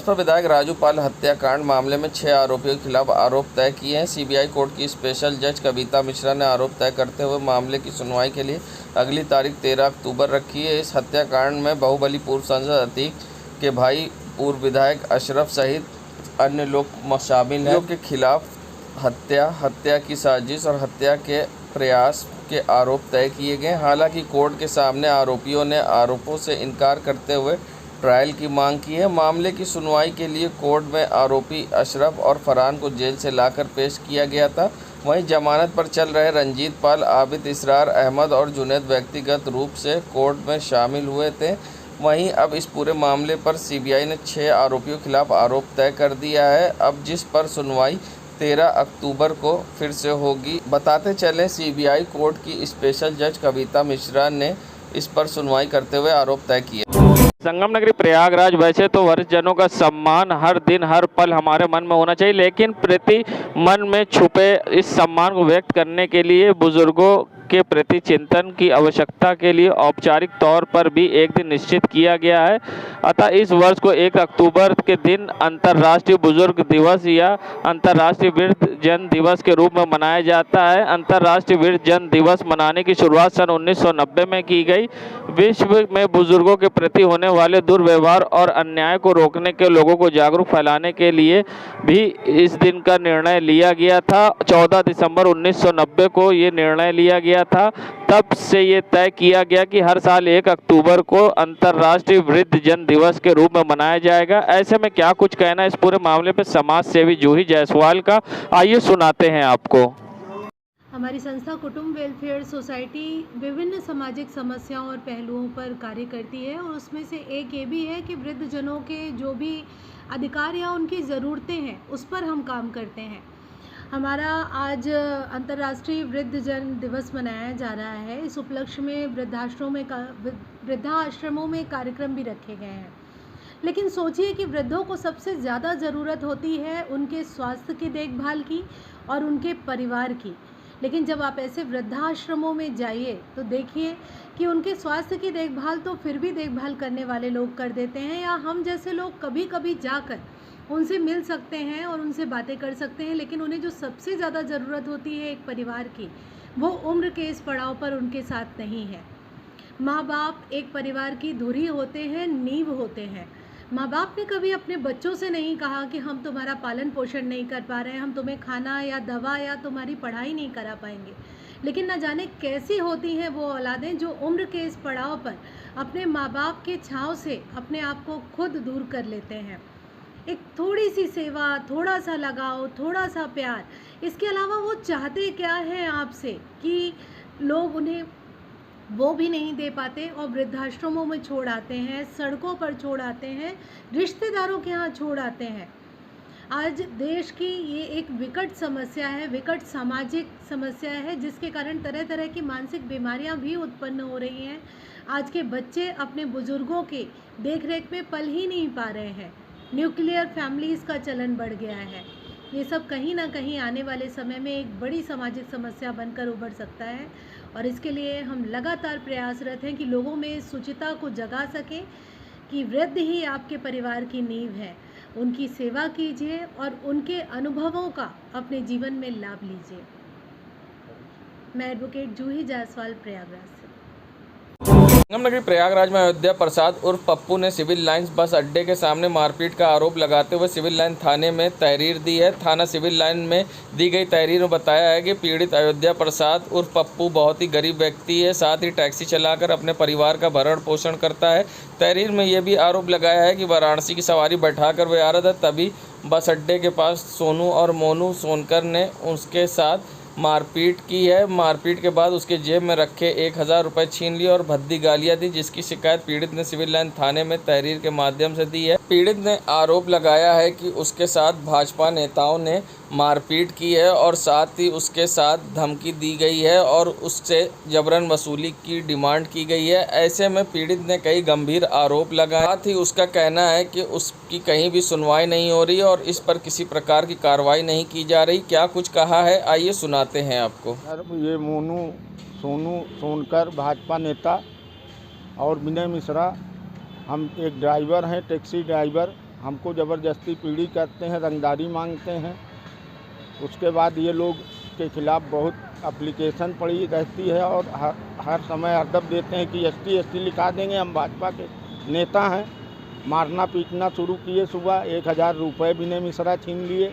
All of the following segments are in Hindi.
भाजपा विधायक राजू पाल हत्याकांड मामले में 6 आरोपियों के खिलाफ आरोप तय किए हैं। सीबीआई कोर्ट की स्पेशल जज कविता मिश्रा ने आरोप तय करते हुए मामले की सुनवाई के लिए अगली तारीख 13 अक्टूबर रखी है। इस हत्याकांड में बाहुबली पूर्व सांसद अतीक के भाई पूर्व विधायक अशरफ सहित अन्य लोग शामिल हैं, के खिलाफ हत्या की साजिश और हत्या के प्रयास के आरोप तय किए गए। हालांकि कोर्ट के सामने आरोपियों ने आरोपों से इनकार करते हुए ट्रायल की मांग की है। मामले की सुनवाई के लिए कोर्ट में आरोपी अशरफ और फरहान को जेल से लाकर पेश किया गया था। वहीं जमानत पर चल रहे रंजीत पाल, आबिद, इसरार अहमद और जुनैद व्यक्तिगत रूप से कोर्ट में शामिल हुए थे। वहीं अब इस पूरे मामले पर सीबीआई ने 6 आरोपियों के खिलाफ आरोप तय कर दिया है, अब जिस पर सुनवाई 13 अक्टूबर को फिर से होगी। बताते चलें, सीबीआई कोर्ट की स्पेशल जज कविता मिश्रा ने इस पर सुनवाई करते हुए आरोप तय किए। संगम नगरी प्रयागराज, वैसे तो वरिष्ठ जनों का सम्मान हर दिन हर पल हमारे मन में होना चाहिए, लेकिन प्रति मन में छुपे इस सम्मान को व्यक्त करने के लिए बुजुर्गों के प्रति चिंतन की आवश्यकता के लिए औपचारिक तौर पर भी एक दिन निश्चित किया गया है। अतः इस वर्ष को 1 अक्टूबर के दिन अंतर्राष्ट्रीय बुजुर्ग दिवस या अंतर्राष्ट्रीय वृद्ध जन दिवस के रूप में मनाया जाता है। अंतर्राष्ट्रीय वृद्ध जन दिवस मनाने की शुरुआत सन 1990 में की गई। विश्व में बुजुर्गों के प्रति होने वाले दुर्व्यवहार और अन्याय को रोकने के लोगों को जागरूक फैलाने के लिए भी इस दिन का निर्णय लिया गया था। 14 दिसंबर 1990 को ये निर्णय लिया गया था। तब से ये तय किया गया कि हर साल 1 अक्टूबर को अंतर्राष्ट्रीय वृद्ध जन दिवस के रूप में मनाया जाएगा। ऐसे में क्या कुछ कहना है इस पूरे मामले पर समाज सेवी जूही जायसवाल का, आइए सुनाते हैं आपको। हमारी संस्था कुटुंब वेलफेयर सोसाइटी विभिन्न सामाजिक समस्याओं और पहलुओं पर कार्य करती है, और उसमें से एक ये भी है कि वृद्धजनों के जो भी अधिकार या उनकी ज़रूरतें हैं उस पर हम काम करते हैं। हमारा आज अंतर्राष्ट्रीय वृद्धजन दिवस मनाया जा रहा है। इस उपलक्ष्य में वृद्धाश्रमों में कार्यक्रम भी रखे गए हैं। लेकिन सोचिए कि वृद्धों को सबसे ज़्यादा ज़रूरत होती है उनके स्वास्थ्य की देखभाल की और उनके परिवार की। लेकिन जब आप ऐसे वृद्धाश्रमों में जाइए तो देखिए कि उनके स्वास्थ्य की देखभाल तो फिर भी देखभाल करने वाले लोग कर देते हैं, या हम जैसे लोग कभी कभी जाकर उनसे मिल सकते हैं और उनसे बातें कर सकते हैं। लेकिन उन्हें जो सबसे ज़्यादा ज़रूरत होती है एक परिवार की, वो उम्र के इस पड़ाव पर उनके साथ नहीं है। माँ बाप एक परिवार की धुरी होते हैं, नींव होते हैं। माँ बाप ने कभी अपने बच्चों से नहीं कहा कि हम तुम्हारा पालन पोषण नहीं कर पा रहे हैं, हम तुम्हें खाना या दवा या तुम्हारी पढ़ाई नहीं करा पाएंगे। लेकिन न जाने कैसी होती हैं वो औलादें जो उम्र के इस पड़ाव पर अपने माँ बाप के छाँव से अपने आप को खुद दूर कर लेते हैं। एक थोड़ी सी सेवा, थोड़ा सा लगाव, थोड़ा सा प्यार, इसके अलावा वो चाहते क्या हैं आपसे कि लोग उन्हें वो भी नहीं दे पाते और वृद्धाश्रमों में छोड़ आते हैं, सड़कों पर छोड़ आते हैं, रिश्तेदारों के यहाँ छोड़ आते हैं। आज देश की ये एक विकट समस्या है, विकट सामाजिक समस्या है, जिसके कारण तरह तरह की मानसिक बीमारियां भी उत्पन्न हो रही हैं। आज के बच्चे अपने बुजुर्गों के देखरेख में पल ही नहीं पा रहे हैं। न्यूक्लियर फैमिलीज़ का चलन बढ़ गया है। ये सब कहीं ना कहीं आने वाले समय में एक बड़ी सामाजिक समस्या बनकर उभर सकता है, और इसके लिए हम लगातार प्रयासरत हैं कि लोगों में शुचिता को जगा सकें कि वृद्ध ही आपके परिवार की नींव है। उनकी सेवा कीजिए और उनके अनुभवों का अपने जीवन में लाभ लीजिए। मैं एडवोकेट जूही जायसवाल, प्रयागराज से। संगम नगरी प्रयागराज में अयोध्या प्रसाद उर्फ पप्पू ने सिविल लाइन्स बस अड्डे के सामने मारपीट का आरोप लगाते हुए सिविल लाइन थाने में तहरीर दी है। थाना सिविल लाइन में दी गई तहरीर में बताया है कि पीड़ित अयोध्या प्रसाद उर्फ पप्पू बहुत ही गरीब व्यक्ति है, साथ ही टैक्सी चलाकर अपने परिवार का भरण पोषण करता है। तहरीर में यह भी आरोप लगाया है कि वाराणसी की सवारी बैठाकर वे आ रहा था, तभी बस अड्डे के पास सोनू और मोनू सोनकर ने उसके साथ मारपीट की है। मारपीट के बाद उसके जेब में रखे 1000 रुपये छीन लिए और भद्दी गालियां दी, जिसकी शिकायत पीड़ित ने सिविल लाइन थाने में तहरीर के माध्यम से दी है। पीड़ित ने आरोप लगाया है कि उसके साथ भाजपा नेताओं ने मारपीट की है और साथ ही उसके साथ धमकी दी गई है और उससे जबरन वसूली की डिमांड की गई है। ऐसे में पीड़ित ने कई गंभीर आरोप लगाए। साथ ही उसका कहना है कि उसकी कहीं भी सुनवाई नहीं हो रही और इस पर किसी प्रकार की कार्रवाई नहीं की जा रही। क्या कुछ कहा है, आइए सुनाते हैं आपको। सर, ये सोनू सोनकर भाजपा नेता और विनय मिश्रा, हम एक ड्राइवर हैं, टैक्सी ड्राइवर, हमको ज़बरदस्ती पीड़ी करते हैं, रंगदारी मांगते हैं। उसके बाद ये लोग के खिलाफ़ बहुत एप्लीकेशन पड़ी रहती है और हर समय हरदम देते हैं कि ST लिखा देंगे, हम भाजपा के नेता हैं। मारना पीटना शुरू किए, सुबह 1000 रुपये विनय मिश्रा छीन लिए।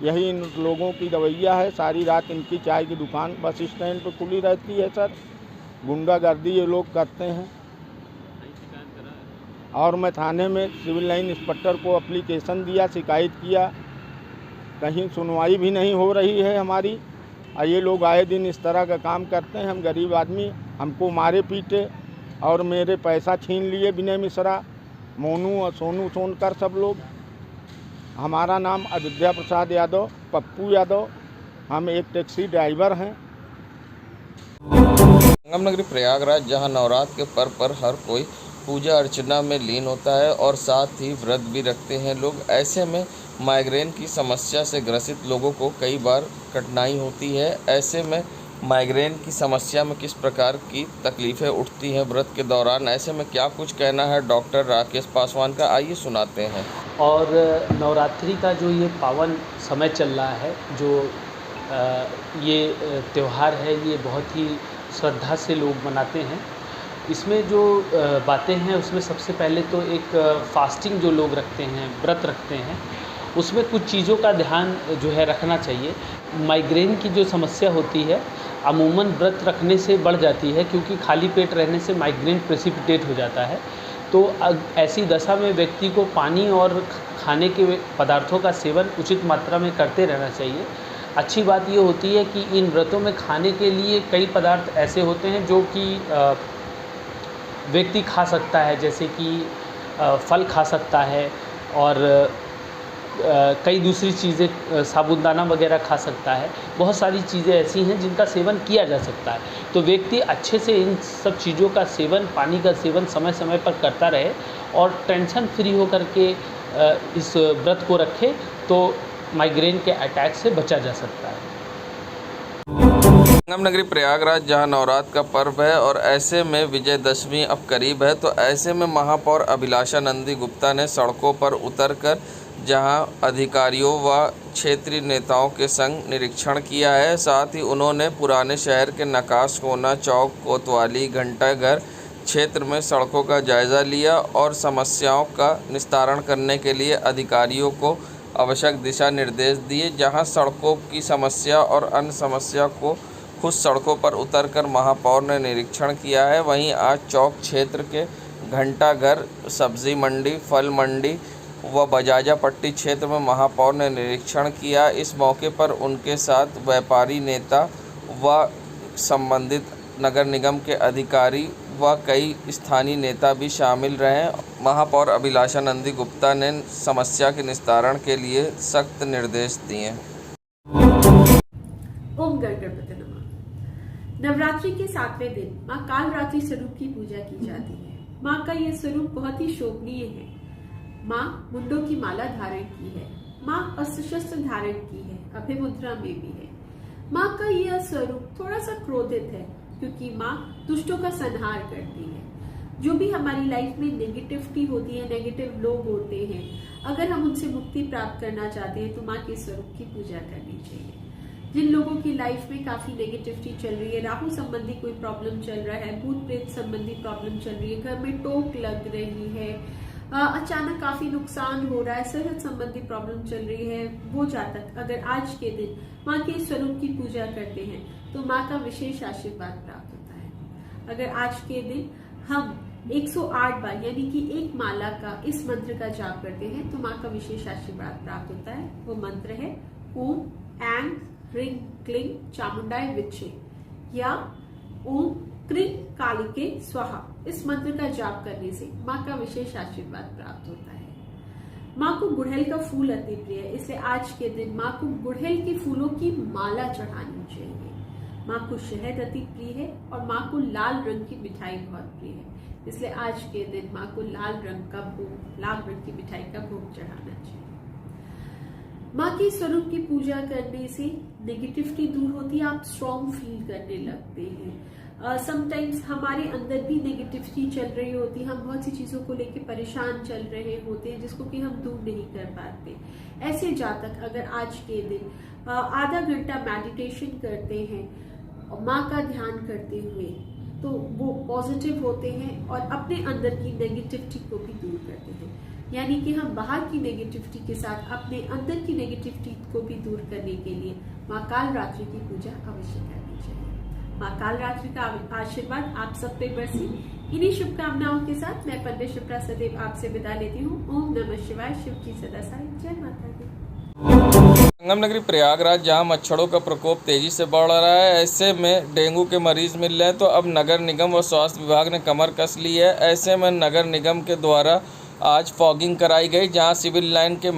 यही इन लोगों की रवैया है। सारी रात इनकी चाय की दुकान बस स्टैंड पर खुली रहती है सर। गुंडागर्दी ये लोग करते हैं। और मैं थाने में सिविल लाइन इंस्पेक्टर को एप्लीकेशन दिया, शिकायत किया, कहीं सुनवाई भी नहीं हो रही है हमारी। और ये लोग आए दिन इस तरह का काम करते हैं। हम गरीब आदमी, हमको मारे पीटे और मेरे पैसा छीन लिए विनय मिश्रा, मोनू और सोनू सोनकर सब लोग। हमारा नाम अयोध्या प्रसाद यादव, पप्पू यादव। हम एक टैक्सी ड्राइवर हैं। संगम नगरी प्रयागराज, जहां नवरात्र के पर्व पर हर कोई पूजा अर्चना में लीन होता है और साथ ही व्रत भी रखते हैं लोग। ऐसे में माइग्रेन की समस्या से ग्रसित लोगों को कई बार कठिनाई होती है। ऐसे में माइग्रेन की समस्या में किस प्रकार की तकलीफ़ें उठती हैं व्रत के दौरान, ऐसे में क्या कुछ कहना है डॉक्टर राकेश पासवान का, आइए सुनाते हैं। और नवरात्रि का जो ये पावन समय चल रहा है, जो ये त्यौहार है, ये बहुत ही श्रद्धा से लोग मनाते हैं। इसमें जो बातें हैं उसमें सबसे पहले तो एक फास्टिंग जो लोग रखते हैं, व्रत रखते हैं, उसमें कुछ चीज़ों का ध्यान जो है रखना चाहिए। माइग्रेन की जो समस्या होती है अमूमन व्रत रखने से बढ़ जाती है, क्योंकि खाली पेट रहने से माइग्रेन प्रेसिपिटेट हो जाता है। तो ऐसी दशा में व्यक्ति को पानी और खाने के पदार्थों का सेवन उचित मात्रा में करते रहना चाहिए। अच्छी बात ये होती है कि इन व्रतों में खाने के लिए कई पदार्थ ऐसे होते हैं जो कि व्यक्ति खा सकता है, जैसे कि फल खा सकता है और कई दूसरी चीज़ें, साबूदाना वगैरह खा सकता है। बहुत सारी चीज़ें ऐसी हैं जिनका सेवन किया जा सकता है। तो व्यक्ति अच्छे से इन सब चीज़ों का सेवन, पानी का सेवन समय समय पर करता रहे और टेंशन फ्री होकर के इस व्रत को रखे, तो माइग्रेन के अटैक से बचा जा सकता है। संगम नगरी प्रयागराज, जहां नवरात्र का पर्व है और ऐसे में विजयदशमी अब करीब है, तो ऐसे में महापौर अभिलाषा नंदी गुप्ता ने सड़कों पर उतरकर जहां अधिकारियों व क्षेत्रीय नेताओं के संग निरीक्षण किया है। साथ ही उन्होंने पुराने शहर के नकाश कोना चौक, कोतवाली, घंटाघर क्षेत्र में सड़कों का जायज़ा लिया और समस्याओं का निस्तारण करने के लिए अधिकारियों को आवश्यक दिशा निर्देश दिए। जहां सड़कों की समस्या और अन्य समस्या को खुद सड़कों पर उतरकर महापौर ने निरीक्षण किया है। वहीं आज चौक क्षेत्र के घंटाघर, सब्जी मंडी, फल मंडी व बजाजा पट्टी क्षेत्र में महापौर ने निरीक्षण किया। इस मौके पर उनके साथ व्यापारी नेता व संबंधित नगर निगम के अधिकारी व कई स्थानीय नेता भी शामिल रहे। महापौर अभिलाषा नंदी गुप्ता ने समस्या के निस्तारण के लिए सख्त निर्देश दिए। ओम गणपति नमः। नवरात्रि के 7वें दिन माँ कालरात्रि स्वरूप की पूजा की जाती है। माँ का यह स्वरूप बहुत ही शोभनीय है। माँ मुंडों की माला धारण की है। माँ अस्त्र शस्त्र धारण की है, अभय मुद्रा में भी है। माँ का यह स्वरूप थोड़ा सा क्रोधित है, क्योंकि माँ दुष्टों का संहार करती है। जो भी हमारी लाइफ में नेगेटिविटी होती है, नेगेटिव लोग होते हैं, अगर हम उनसे मुक्ति प्राप्त करना चाहते हैं तो माँ के स्वरूप की पूजा करनी चाहिए। जिन लोगों की लाइफ में काफी नेगेटिविटी चल रही है, राहु संबंधी कोई प्रॉब्लम चल रहा है, भूत प्रेत संबंधी प्रॉब्लम चल रही है, घर में टोक लग रही है, अचानक काफी नुकसान हो रहा है, सेहत संबंधी प्रॉब्लम चल रही है, वो जातक अगर आज के दिन माँ के स्वरूप की पूजा करते हैं तो माँ का विशेष आशीर्वाद प्राप्त होता है। अगर आज के दिन हम 108 बार यानी कि एक माला का इस मंत्र का जाप करते हैं तो माँ का विशेष आशीर्वाद प्राप्त होता है। वो मंत्र है ओम ऐं ह्रीं क्लीं चामुंडाय विच्चे या ओम क्रीं कालिके स्वाहा। इस मंत्र का जाप करने से माँ का विशेष आशीर्वाद प्राप्त होता है। माँ को गुड़हल का फूल अति प्रिय है, इसलिए आज के दिन माँ को गुड़हल के फूलों की माला चढ़ानी चाहिए। माँ को शहद अति प्रिय है और माँ को लाल रंग की मिठाई बहुत प्रिय है, इसलिए आज के दिन माँ को लाल रंग की मिठाई का भोग चढ़ाना चाहिए। माँ के स्वरूप की पूजा करने से नेगेटिविटी दूर होती है, आप स्ट्रॉन्ग फील करने लगते हैं। समटाइम्स हमारे अंदर भी नेगेटिविटी चल रही होती है, हम बहुत सी चीज़ों को लेकर परेशान चल रहे होते हैं जिसको कि हम दूर नहीं कर पाते। ऐसे जातक अगर आज के दिन आधा घंटा मेडिटेशन करते हैं और माँ का ध्यान करते हुए, तो वो पॉजिटिव होते हैं और अपने अंदर की नेगेटिविटी को भी दूर करते हैं। यानी कि हम बाहर की नेगेटिविटी के साथ अपने अंदर की नेगेटिविटी को भी दूर करने के लिए माँ काल रात्रि की पूजा अवश्य करनी चाहिए। माँ काल रात्रि का आशीर्वाद आप सब पे बरसे। इन्हीं शुभकामनाओं के साथ मैं पंडित शिप्रा सदैव आपसे विदा लेती हूँ। ओम नमः शिवाय। शिव की सदा साई। जय माता दी। संगम नगरी प्रयागराज जहां मच्छरों का प्रकोप तेजी से बढ़ रहा है, ऐसे में डेंगू के मरीज मिल रहे हैं, तो अब नगर निगम व स्वास्थ्य विभाग ने कमर कस ली है। ऐसे में नगर निगम के द्वारा आज फॉगिंग कराई गई, जहां सिविल लाइन के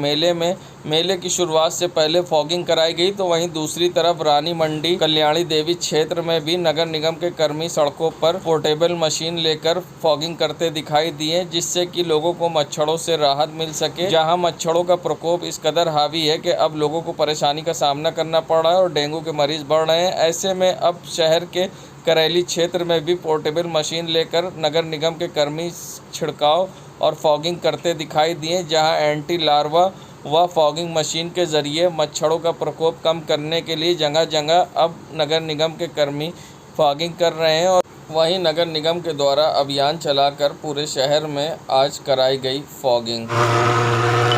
मेले की शुरुआत से पहले फॉगिंग कराई गई, तो वहीं दूसरी तरफ रानी मंडी कल्याणी देवी क्षेत्र में भी नगर निगम के कर्मी सड़कों पर पोर्टेबल मशीन लेकर फॉगिंग करते दिखाई दिए, जिससे कि लोगों को मच्छरों से राहत मिल सके। जहां मच्छरों का प्रकोप इस कदर हावी है कि अब लोगों को परेशानी का सामना करना पड़ रहा है और डेंगू के मरीज बढ़ रहे हैं। ऐसे में अब शहर के करेली क्षेत्र में भी पोर्टेबल मशीन लेकर नगर निगम के कर्मी छिड़काव और फॉगिंग करते दिखाई दिए, जहां एंटी लार्वा व फॉगिंग मशीन के जरिए मच्छरों का प्रकोप कम करने के लिए जगह जगह अब नगर निगम के कर्मी फॉगिंग कर रहे हैं। और वहीं नगर निगम के द्वारा अभियान चलाकर पूरे शहर में आज कराई गई फॉगिंग।